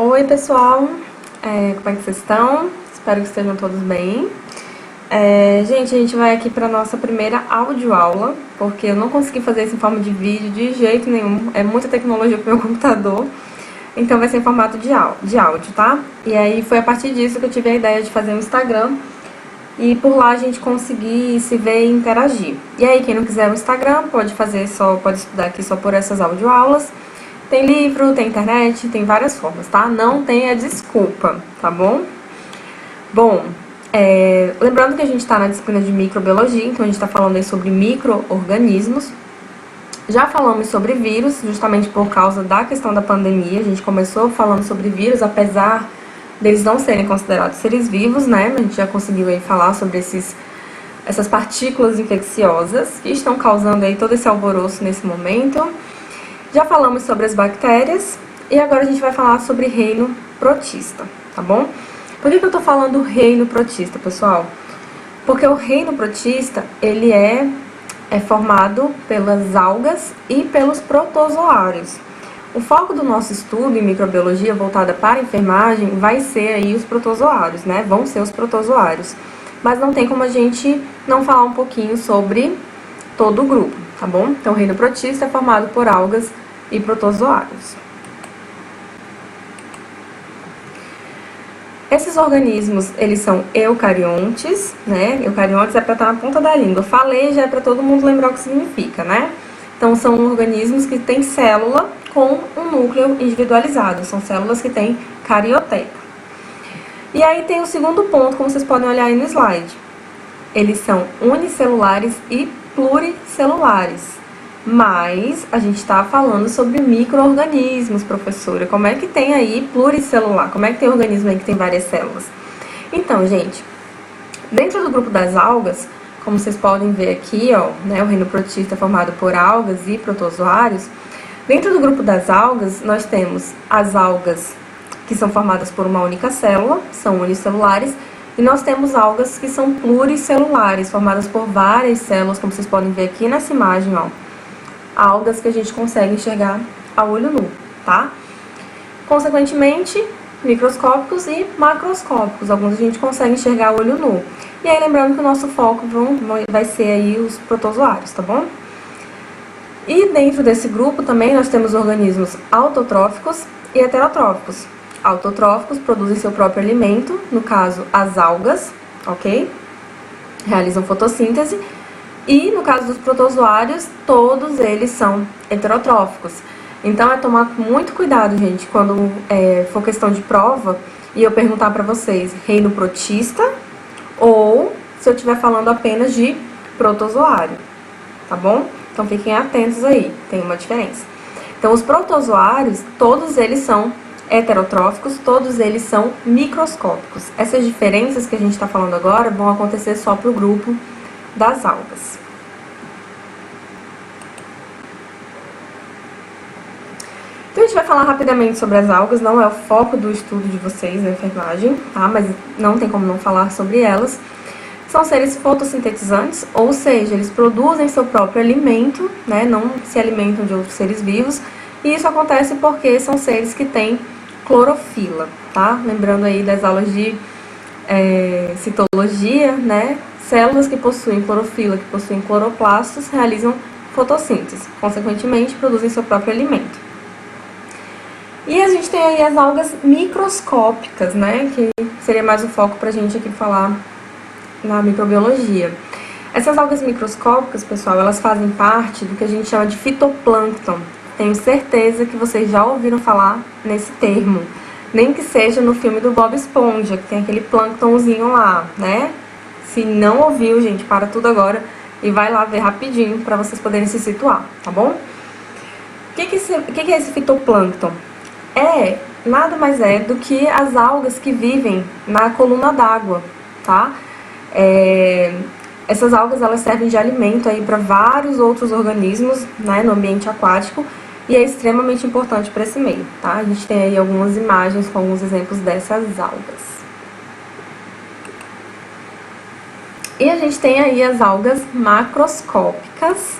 Oi pessoal, como é que vocês estão? Espero que estejam todos bem. Gente, a gente vai aqui para nossa primeira audioaula, porque eu não consegui fazer isso em forma de vídeo de jeito nenhum, é muita tecnologia para o meu computador, então vai ser em formato de áudio, tá? E aí foi a partir disso que eu tive a ideia de fazer um Instagram, e por lá a gente conseguir se ver e interagir. E aí quem não quiser o Instagram pode estudar aqui só por essas audioaulas. Tem livro, tem internet, tem várias formas, tá? Não tenha desculpa, tá bom? Bom, lembrando que a gente está na disciplina de microbiologia, então a gente está falando aí sobre micro-organismos. Já falamos sobre vírus, justamente por causa da questão da pandemia. A gente começou falando sobre vírus, apesar deles não serem considerados seres vivos, né? A gente já conseguiu aí falar sobre essas partículas infecciosas que estão causando aí todo esse alvoroço nesse momento. Já falamos sobre as bactérias e agora a gente vai falar sobre reino protista, tá bom? Por que eu tô falando reino protista, pessoal? Porque o reino protista, ele é formado pelas algas e pelos protozoários. O foco do nosso estudo em microbiologia voltada para a enfermagem vai ser aí os protozoários, né? Vão ser os protozoários. Mas não tem como a gente não falar um pouquinho sobre todo o grupo, tá bom? Então, o reino protista é formado por algas e protozoários. Esses organismos, eles são eucariontes, né? Eucariontes é para estar na ponta da língua. Falei, já é para todo mundo lembrar o que significa, né? Então, são organismos que têm célula com um núcleo individualizado. São células que têm carioteca. E aí tem o segundo ponto, como vocês podem olhar aí no slide. Eles são unicelulares e pluricelulares. Mas a gente está falando sobre micro-organismos, professora. Como é que tem aí pluricelular? Como é que tem organismo aí que tem várias células? Então, gente, dentro do grupo das algas, como vocês podem ver aqui, ó, né, o reino protista é formado por algas e protozoários. Dentro do grupo das algas, nós temos as algas que são formadas por uma única célula, são unicelulares, e nós temos algas que são pluricelulares, formadas por várias células, como vocês podem ver aqui nessa imagem, ó. Algas que a gente consegue enxergar a olho nu, tá? Consequentemente, microscópicos e macroscópicos, alguns a gente consegue enxergar a olho nu. E aí, lembrando que o nosso foco vai ser aí os protozoários, tá bom? E dentro desse grupo também nós temos organismos autotróficos e heterotróficos. Autotróficos produzem seu próprio alimento, no caso as algas, ok? Realizam fotossíntese. E no caso dos protozoários, todos eles são heterotróficos. Então é tomar muito cuidado, gente, quando for questão de prova e eu perguntar para vocês reino protista ou se eu estiver falando apenas de protozoário, tá bom? Então fiquem atentos aí, tem uma diferença. Então os protozoários, todos eles são heterotróficos, todos eles são microscópicos. Essas diferenças que a gente está falando agora vão acontecer só para o grupo das algas. Então a gente vai falar rapidamente sobre as algas, não é o foco do estudo de vocês na enfermagem, tá? Mas não tem como não falar sobre elas. São seres fotossintetizantes, ou seja, eles produzem seu próprio alimento, né? Não se alimentam de outros seres vivos, e isso acontece porque são seres que têm clorofila, tá? Lembrando aí das aulas de citologia, né? Células que possuem clorofila, que possuem cloroplastos, realizam fotossíntese. Consequentemente, produzem seu próprio alimento. E a gente tem aí as algas microscópicas, né? Que seria mais o foco pra gente aqui falar na microbiologia. Essas algas microscópicas, pessoal, elas fazem parte do que a gente chama de fitoplâncton. Tenho certeza que vocês já ouviram falar nesse termo. Nem que seja no filme do Bob Esponja, que tem aquele plânctonzinho lá, né? Se não ouviu, gente, para tudo agora e vai lá ver rapidinho para vocês poderem se situar, tá bom? O que é esse fitoplâncton? Nada mais é do que as algas que vivem na coluna d'água, tá? Essas algas, elas servem de alimento aí para vários outros organismos, né, no ambiente aquático, e é extremamente importante para esse meio, tá? A gente tem aí algumas imagens com alguns exemplos dessas algas. E a gente tem aí as algas macroscópicas,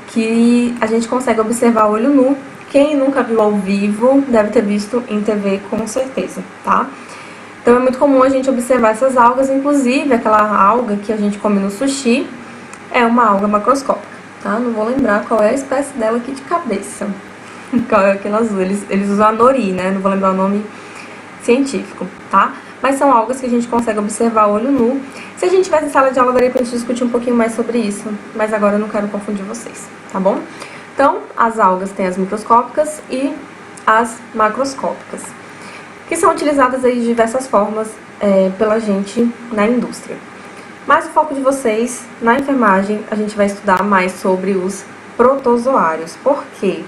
que a gente consegue observar a olho nu Quem nunca viu ao vivo deve ter visto em TV com certeza, tá? Então é muito comum a gente observar essas algas, inclusive aquela alga que a gente come no sushi é uma alga macroscópica, tá? Não vou lembrar qual é a espécie dela aqui de cabeça. Qual é aquele azul? Eles usam a nori, né? Não vou lembrar o nome científico, tá? Mas são algas que a gente consegue observar a olho nu. Se a gente tivesse em sala de aula, daria pra gente discutir um pouquinho mais sobre isso, mas agora eu não quero confundir vocês, tá bom? Então, as algas têm as microscópicas e as macroscópicas, que são utilizadas aí de diversas formas pela gente na indústria. Mas o foco de vocês, na enfermagem, a gente vai estudar mais sobre os protozoários. Por quê?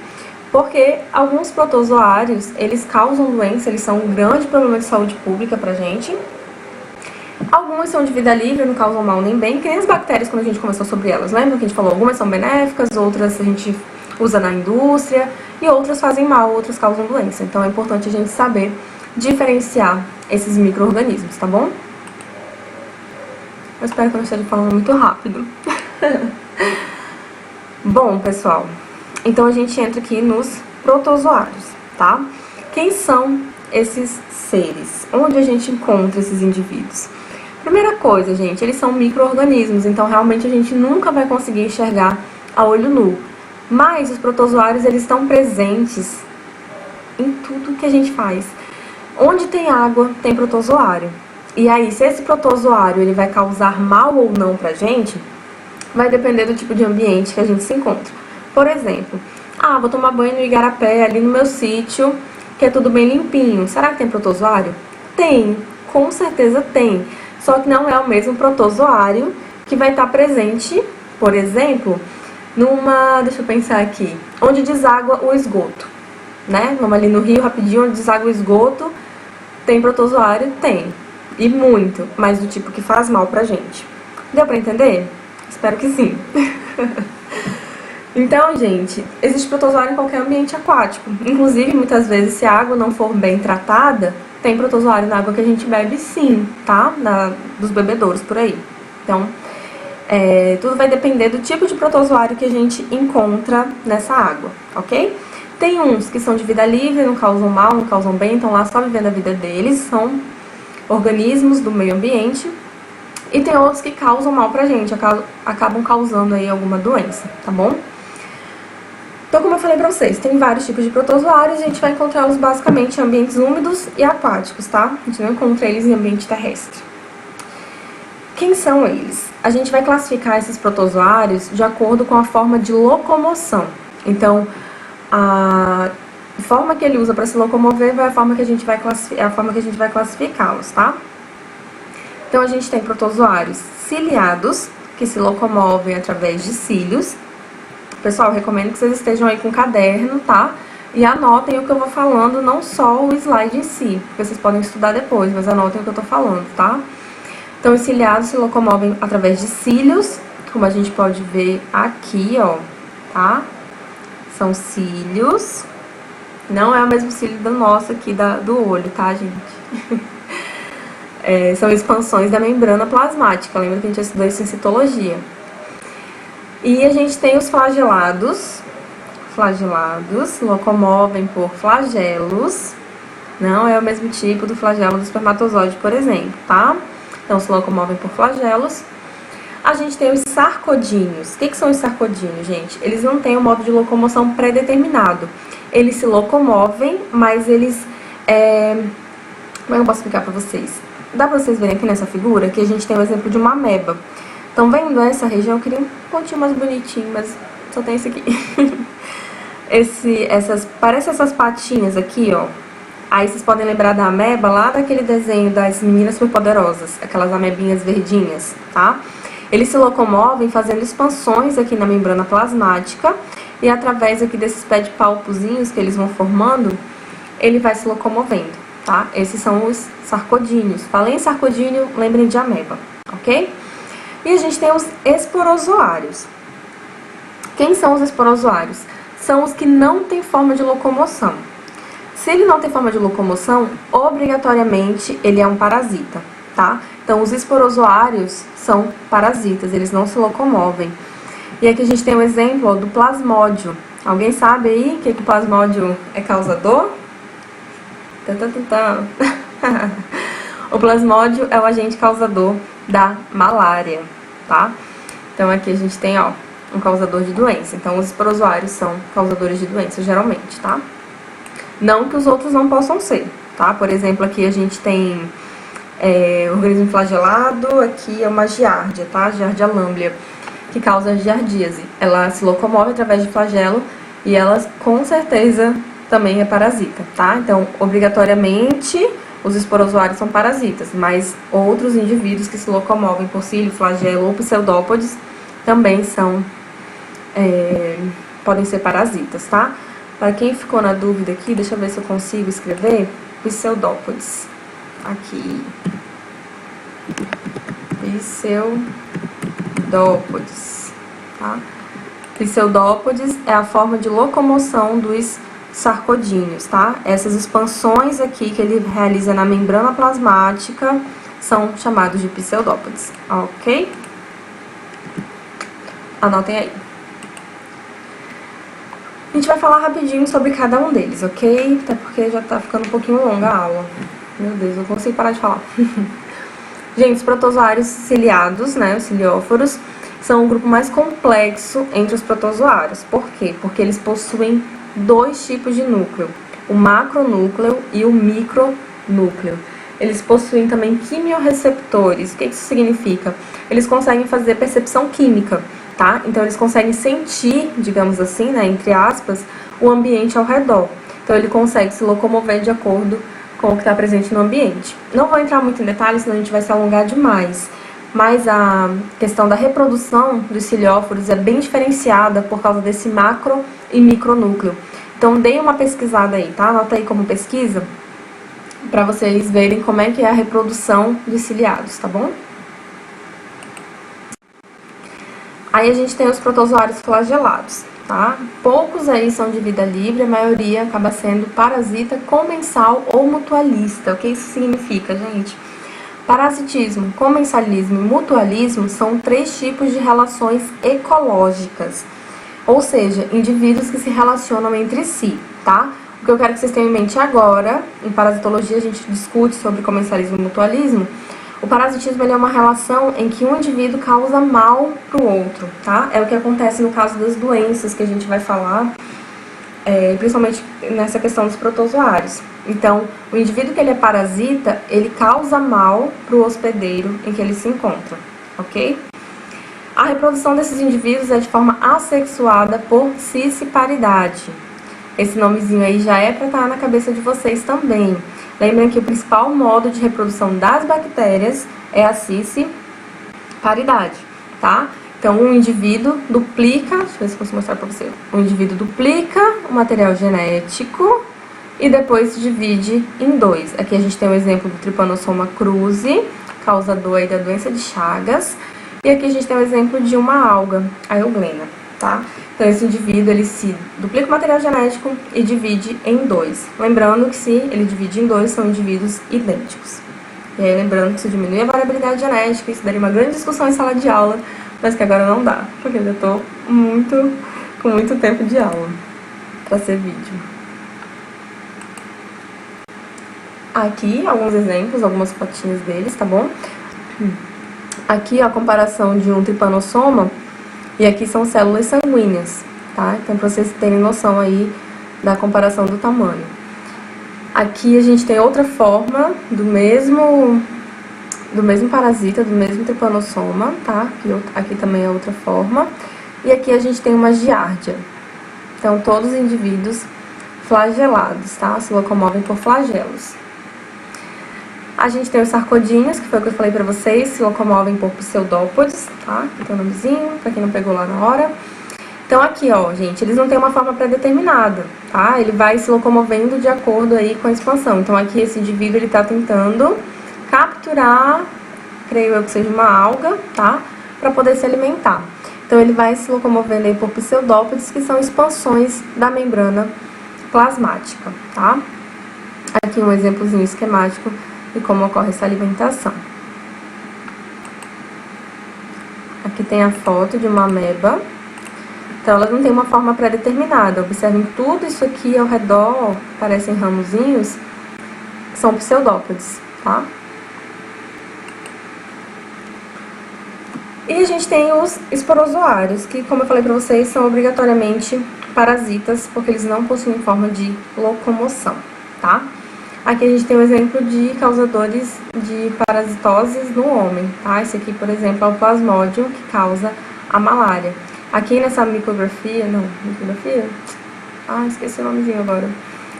Porque alguns protozoários, eles causam doença, eles são um grande problema de saúde pública pra gente. Algumas são de vida livre, não causam mal nem bem, que nem as bactérias quando a gente conversou sobre elas. Lembra que a gente falou? Algumas são benéficas, outras a gente usa na indústria, e outras fazem mal, outras causam doença. Então é importante a gente saber diferenciar esses micro-organismos, tá bom? Eu espero que eu não esteja falando muito rápido. Bom, pessoal, então a gente entra aqui nos protozoários, tá? Quem são esses seres? Onde a gente encontra esses indivíduos? Primeira coisa, gente, eles são micro-organismos, então realmente a gente nunca vai conseguir enxergar a olho nu. Mas os protozoários, eles estão presentes em tudo que a gente faz. Onde tem água, tem protozoário. E aí, se esse protozoário ele vai causar mal ou não pra gente, vai depender do tipo de ambiente que a gente se encontra. Por exemplo, vou tomar banho no igarapé, ali no meu sítio, que é tudo bem limpinho. Será que tem protozoário? Tem, com certeza tem. Só que não é o mesmo protozoário que vai estar presente, por exemplo, deixa eu pensar aqui, onde deságua o esgoto, né? Vamos ali no rio rapidinho, onde deságua o esgoto, tem protozoário? Tem. E muito, mas do tipo que faz mal pra gente. Deu pra entender? Espero que sim. Então, gente, existe protozoário em qualquer ambiente aquático. Inclusive, muitas vezes, se a água não for bem tratada, tem protozoário na água que a gente bebe sim, tá? Dos bebedouros por aí. Então, tudo vai depender do tipo de protozoário que a gente encontra nessa água, ok? Tem uns que são de vida livre, não causam mal, não causam bem, estão lá só vivendo a vida deles, são organismos do meio ambiente. E tem outros que causam mal pra gente, acabam causando aí alguma doença, tá bom? Então, como eu falei pra vocês, tem vários tipos de protozoários e a gente vai encontrá-los basicamente em ambientes úmidos e aquáticos, tá? A gente não encontra eles em ambiente terrestre. Quem são eles? A gente vai classificar esses protozoários de acordo com a forma de locomoção. Então, a forma que ele usa para se locomover é a forma que a gente vai classificá-los, tá? Então, a gente tem protozoários ciliados, que se locomovem através de cílios. Pessoal, recomendo que vocês estejam aí com um caderno, tá? E anotem o que eu vou falando, não só o slide em si, porque vocês podem estudar depois, mas anotem o que eu tô falando, tá? Então, os ciliados se locomovem através de cílios, como a gente pode ver aqui, ó, tá? São cílios. Não é o mesmo cílio do nosso aqui, do olho, tá, gente? São expansões da membrana plasmática. Lembra que a gente estudou isso em citologia. E a gente tem os flagelados. Flagelados locomovem por flagelos. Não é o mesmo tipo do flagelo do espermatozoide, por exemplo, tá? Então, se locomovem por flagelos. A gente tem os sarcodíneos. O que são os sarcodíneos, gente? Eles não têm um modo de locomoção pré-determinado. Eles se locomovem, mas eles... Como é que eu posso explicar pra vocês? Dá pra vocês verem aqui nessa figura que a gente tem o exemplo de uma ameba. Estão vendo essa região? Eu queria um pontinho mais bonitinho, mas só tem esse aqui. Parece essas patinhas aqui, ó. Aí vocês podem lembrar da ameba lá daquele desenho das meninas superpoderosas, aquelas amebinhas verdinhas, tá? Eles se locomovem fazendo expansões aqui na membrana plasmática e através aqui desses pedipalpozinhos que eles vão formando, ele vai se locomovendo, tá? Esses são os sarcodíneos. Falei em sarcodíneo, lembrem de ameba, ok? E a gente tem os esporozoários. Quem são os esporozoários? São os que não têm forma de locomoção. Se ele não tem forma de locomoção, obrigatoriamente ele é um parasita, tá? Então, os esporozoários são parasitas, eles não se locomovem. E aqui a gente tem um exemplo, ó, do plasmódio. Alguém sabe aí que o plasmódio é causador? O plasmódio é o agente causador da malária, tá? Então aqui a gente tem, ó, um causador de doença. Então os esporozoários são causadores de doença, geralmente, tá? Não que os outros não possam ser, tá? Por exemplo, aqui a gente tem organismo flagelado, aqui é uma giardia, tá? Giardia lamblia, que causa giardíase. Ela se locomove através de flagelo e ela, com certeza, também é parasita, tá? Então, obrigatoriamente, os esporozoários são parasitas, mas outros indivíduos que se locomovem por cílio, flagelo ou pseudópodes também são, podem ser parasitas, tá? Para quem ficou na dúvida aqui, deixa eu ver se eu consigo escrever pseudópodes. Aqui. Pseudópodes, tá? Pseudópodes é a forma de locomoção dos sarcodíneos, tá? Essas expansões aqui que ele realiza na membrana plasmática são chamados de pseudópodes, ok? Anotem aí. A gente vai falar rapidinho sobre cada um deles, ok? Até porque já tá ficando um pouquinho longa a aula. Meu Deus, eu não consigo parar de falar. Gente, os protozoários ciliados, né, os cilióforos, são o grupo mais complexo entre os protozoários. Por quê? Porque eles possuem dois tipos de núcleo, o macronúcleo e o micronúcleo. Eles possuem também quimiorreceptores. O que isso significa? Eles conseguem fazer percepção química, tá? Então, eles conseguem sentir, digamos assim, né, entre aspas, o ambiente ao redor. Então, ele consegue se locomover de acordo com o que está presente no ambiente. Não vou entrar muito em detalhes, senão a gente vai se alongar demais. Mas a questão da reprodução dos cilióforos é bem diferenciada por causa desse macro e micronúcleo. Então, dei uma pesquisada aí, tá? Anota aí como pesquisa, para vocês verem como é que é a reprodução dos ciliados, tá bom? Aí a gente tem os protozoários flagelados, tá? Poucos aí são de vida livre, a maioria acaba sendo parasita, comensal ou mutualista. O que isso significa, gente? Parasitismo, comensalismo e mutualismo são 3 tipos de relações ecológicas, ou seja, indivíduos que se relacionam entre si, tá? O que eu quero que vocês tenham em mente agora, em parasitologia a gente discute sobre comensalismo e mutualismo. O parasitismo ele é uma relação em que um indivíduo causa mal para o outro, tá? É o que acontece no caso das doenças que a gente vai falar, principalmente nessa questão dos protozoários. Então, o indivíduo que ele é parasita, ele causa mal para o hospedeiro em que ele se encontra, ok? A reprodução desses indivíduos é de forma assexuada por cisparidade. Esse nomezinho aí já é para estar na cabeça de vocês também. Lembrem que o principal modo de reprodução das bactérias é a cisparidade, tá? Então, um indivíduo duplica, deixa eu ver se eu consigo mostrar para você. Um indivíduo duplica o material genético e depois se divide em 2. Aqui a gente tem o exemplo do Trypanosoma cruzi, causador aí da doença de Chagas. E aqui a gente tem o exemplo de uma alga, a euglena, tá? Então, esse indivíduo, ele se duplica o material genético e divide em 2. Lembrando que se ele divide em 2, são indivíduos idênticos. E aí, lembrando que isso diminui a variabilidade genética, isso daria uma grande discussão em sala de aula, mas que agora não dá, porque eu já tô com muito tempo de aula para ser vídeo. Aqui, alguns exemplos, algumas fotinhas deles, tá bom? Aqui, a comparação de um tripanossoma, e aqui são células sanguíneas, tá? Então, para vocês terem noção aí da comparação do tamanho. Aqui a gente tem outra forma do mesmo parasita, do mesmo tripanossoma, tá? Aqui também é outra forma. E aqui a gente tem uma giardia. Então, todos os indivíduos flagelados, tá? Se locomovem por flagelos. A gente tem os sarcodíneos, que foi o que eu falei pra vocês, se locomovem por pseudópodes, tá? Aqui tem o nomezinho, pra quem não pegou lá na hora. Então aqui, ó, gente, eles não têm uma forma pré-determinada, tá? Ele vai se locomovendo de acordo aí com a expansão. Então aqui esse indivíduo, ele tá tentando capturar, creio eu que seja uma alga, tá? Pra poder se alimentar. Então ele vai se locomovendo aí por pseudópodes, que são expansões da membrana plasmática, tá? Aqui um exemplozinho esquemático e como ocorre essa alimentação. Aqui tem a foto de uma ameba. Então, elas não têm uma forma pré-determinada. Observem tudo isso aqui ao redor, parecem ramozinhos, são pseudópodes, tá? E a gente tem os esporozoários, que, como eu falei pra vocês, são obrigatoriamente parasitas, porque eles não possuem forma de locomoção, tá? Aqui a gente tem um exemplo de causadores de parasitoses no homem, tá? Esse aqui, por exemplo, é o plasmódio, que causa a malária. Aqui nessa micografia, esqueci o nomezinho agora.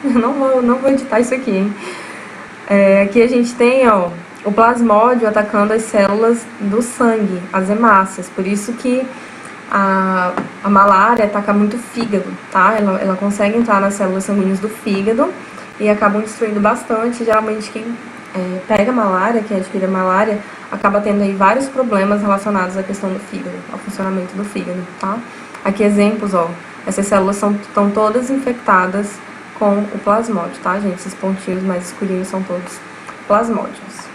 Não vou editar isso aqui, hein? Aqui a gente tem, ó, o plasmódio atacando as células do sangue, as hemácias. Por isso que a malária ataca muito o fígado, tá? Ela consegue entrar nas células sanguíneas do fígado e acabam destruindo bastante. Geralmente quem pega malária, quem adquire malária, acaba tendo aí vários problemas relacionados à questão do fígado, ao funcionamento do fígado, tá? Aqui exemplos, ó, essas células estão todas infectadas com o plasmódio, tá, gente? Esses pontinhos mais escurinhos são todos plasmódios.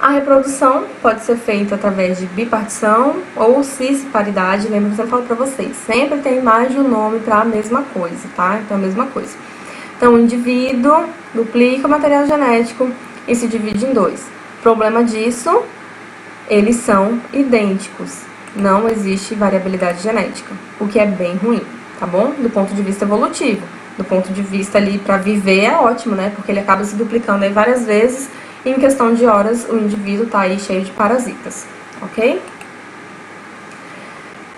A reprodução pode ser feita através de bipartição ou cisparidade. Lembra que eu sempre falo pra vocês, sempre tem mais de um nome para a mesma coisa, tá? Então, a mesma coisa. Então, o indivíduo duplica o material genético e se divide em dois. O problema disso, eles são idênticos. Não existe variabilidade genética, o que é bem ruim, tá bom? Do ponto de vista evolutivo. Do ponto de vista ali para viver é ótimo, né? Porque ele acaba se duplicando aí várias vezes e em questão de horas o indivíduo tá aí cheio de parasitas, ok?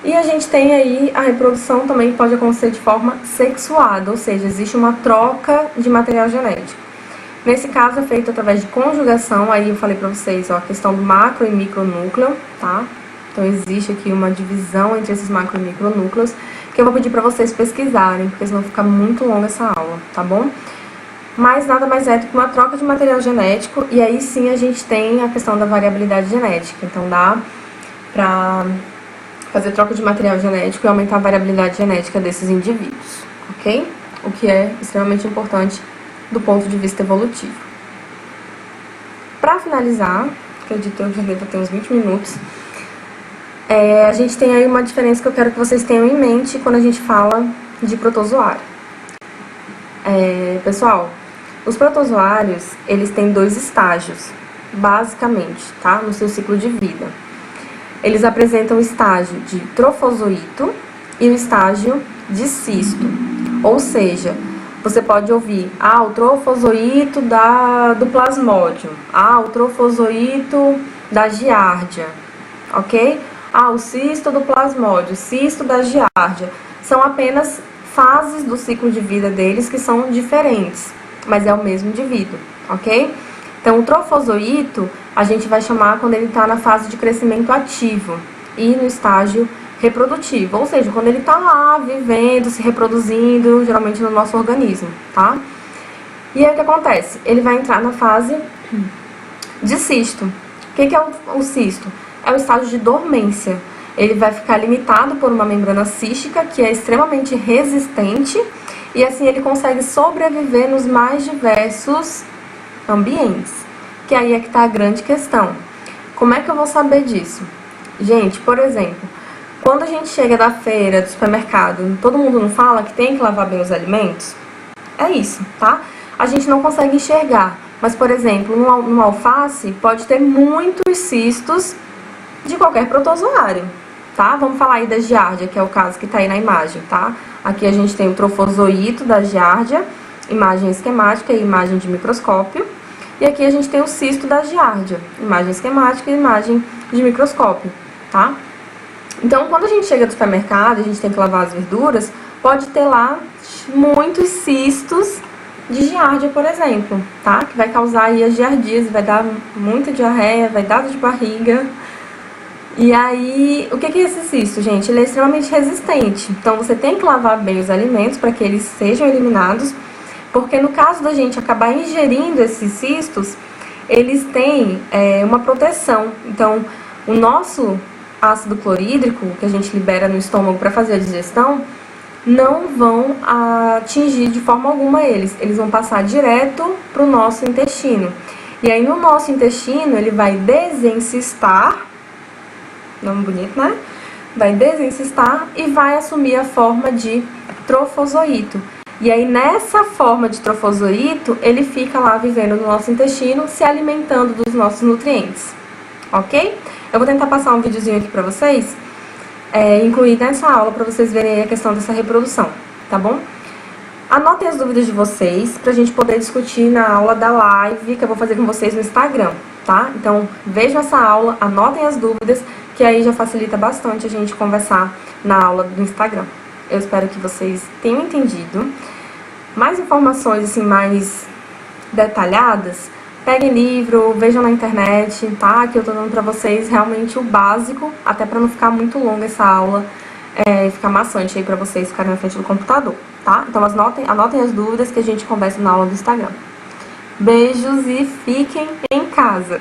E a gente tem aí a reprodução também que pode acontecer de forma sexuada, ou seja, existe uma troca de material genético. Nesse caso é feito através de conjugação, aí eu falei pra vocês, ó, a questão do macro e micronúcleo, tá? Então existe aqui uma divisão entre esses macro e micronúcleos, que eu vou pedir pra vocês pesquisarem, porque senão fica muito longa essa aula, tá bom? Mas nada mais é do que uma troca de material genético, e aí sim a gente tem a questão da variabilidade genética. Então dá pra fazer troca de material genético e aumentar a variabilidade genética desses indivíduos, ok? O que é extremamente importante do ponto de vista evolutivo. Para finalizar, acredito que eu já devo ter uns 20 minutos, a gente tem aí uma diferença que eu quero que vocês tenham em mente quando a gente fala de protozoário. Pessoal, os protozoários, eles têm dois estágios, basicamente, tá? No seu ciclo de vida. Eles apresentam o estágio de trofozoito e o estágio de cisto. Ou seja, você pode ouvir, o trofozoito do plasmódio, o trofozoito da giardia, ok? O cisto do plasmódio, o cisto da giardia. São apenas fases do ciclo de vida deles que são diferentes, mas é o mesmo indivíduo, ok? Então, o trofozoito a gente vai chamar quando ele está na fase de crescimento ativo e no estágio reprodutivo, ou seja, quando ele está lá vivendo, se reproduzindo, geralmente no nosso organismo, tá? E aí o que acontece? Ele vai entrar na fase de cisto. O que é o cisto? É o estágio de dormência. Ele vai ficar limitado por uma membrana cística que é extremamente resistente e assim ele consegue sobreviver nos mais diversos ambientes. Que aí é que tá a grande questão. Como é que eu vou saber disso? Gente, por exemplo, quando a gente chega da feira, do supermercado, todo mundo não fala que tem que lavar bem os alimentos? É isso, tá? A gente não consegue enxergar. Mas, por exemplo, no alface pode ter muitos cistos de qualquer protozoário, tá? Vamos falar aí da giardia, que é o caso que tá aí na imagem, tá? Aqui a gente tem o trofozoito da giardia, imagem esquemática e imagem de microscópio. E aqui a gente tem o cisto da giardia, imagem esquemática e imagem de microscópio, tá? Então, quando a gente chega do supermercado, a gente tem que lavar as verduras, pode ter lá muitos cistos de giardia, por exemplo, tá? Que vai causar aí as giardias, vai dar muita diarreia, vai dar dor de barriga. E aí, o que é esse cisto, gente? Ele é extremamente resistente. Então, você tem que lavar bem os alimentos para que eles sejam eliminados, porque no caso da gente acabar ingerindo esses cistos, eles têm uma proteção. Então, o nosso ácido clorídrico, que a gente libera no estômago para fazer a digestão, não vão atingir de forma alguma eles. Eles vão passar direto para o nosso intestino. E aí, no nosso intestino, ele vai desencistar nome bonito, né? Vai desencistar e vai assumir a forma de trofozoito. E aí, nessa forma de trofozoito, ele fica lá vivendo no nosso intestino, se alimentando dos nossos nutrientes, ok? Eu vou tentar passar um videozinho aqui pra vocês, incluir nessa aula pra vocês verem a questão dessa reprodução, tá bom? Anotem as dúvidas de vocês pra gente poder discutir na aula da live que eu vou fazer com vocês no Instagram, tá? Então, vejam essa aula, anotem as dúvidas, que aí já facilita bastante a gente conversar na aula do Instagram. Eu espero que vocês tenham entendido. Mais informações, assim, mais detalhadas, peguem livro, vejam na internet, tá? Que eu tô dando pra vocês realmente o básico, até pra não ficar muito longa essa aula, ficar maçante aí pra vocês ficarem na frente do computador, tá? Então anotem as dúvidas que a gente conversa na aula do Instagram. Beijos e fiquem em casa!